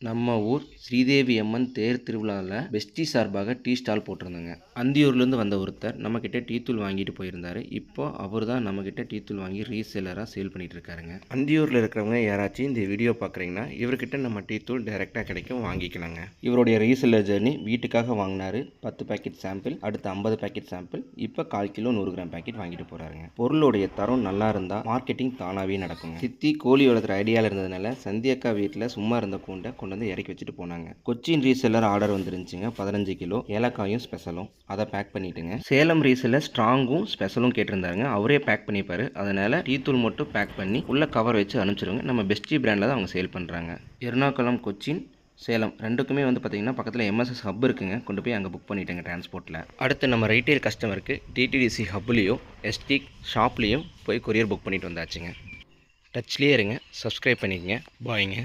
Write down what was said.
நம்ம ஊர் ஸ்ரீதேவி அம்மன் தேர் திருவிழாவில் பெஸ்டி சார்பாக டீ ஸ்டால் போட்டிருந்தாங்க. அந்தியூர்லேருந்து வந்த ஒருத்தர் நம்மக்கிட்ட டீ தூள் வாங்கிட்டு போயிருந்தார். இப்போ அவர் தான் நம்மக்கிட்ட டீ தூள் வாங்கி ரீசேலராக சேல் பண்ணிட்டு இருக்காருங்க. அந்தியூரில் இருக்கிறவங்க யாராச்சும் இந்த வீடியோ பார்க்குறீங்கன்னா இவர்கிட்ட நம்ம டீ தூள் டைரெக்டாக கிடைக்கும், வாங்கிக்கலாங்க. இவருடைய ரீசேலர் ஜர்னி வீட்டுக்காக வாங்கினார் 10 பேக்கெட் சாம்பிள், அடுத்து 50 பேக்கெட் சாம்பிள், இப்போ 1/4 கிலோ 100 கிராம் பேக்கெட் வாங்கிட்டு போகிறாருங்க. பொருளுடைய தரம் நல்லா இருந்தால் மார்க்கெட்டிங் தானாகவே நடக்குங்க. சித்தி கோழி வளர்த்துற ஐடியாவில் இருந்ததுனால சந்தியக்கா வீட்டில் சும்மா இருந்த கூண்டை கொண்டு வந்து இறக்கி வச்சுட்டு போனாங்க. கொச்சின் ரீசெல்லர் ஆர்டர் வந்துருந்துச்சுங்க 15 கிலோ, ஏலக்காயும் ஸ்பெஷலும். அதை பேக் பண்ணிட்டுங்க. சேலம் ரீசெல்லர் ஸ்ட்ராங்கும் ஸ்பெஷலும் கேட்டிருந்தாங்க. அவரே பேக் பண்ணிப்பாரு. அதனால டீ தூள் மட்டும் பேக் பண்ணி உள்ள கவர் வச்சு அனுப்பிச்சிருங்க. நம்ம பெஸ்டி பிராண்டில் தான் அவங்க சேல் பண்ணுறாங்க. எர்ணாகுளம், கொச்சின், சேலம் ரெண்டுக்குமே வந்து பார்த்திங்கன்னா பக்கத்தில் எம்எஸ்எஸ் ஹப் இருக்குங்க. கொண்டு போய் அங்கே புக் பண்ணிட்டேங்க டிரான்ஸ்போர்ட்டில். அடுத்து நம்ம ரீட்டைல் கஸ்டமருக்கு டிடிடிசி ஹப்லேயும் எஸ்டிக் ஷாப்லேயும் போய் கொரியர் புக் பண்ணிட்டு வந்தாச்சுங்க. டச்லேயே இருங்க, சப்ஸ்கிரைப் பண்ணிக்கங்க. பாய்ங்க.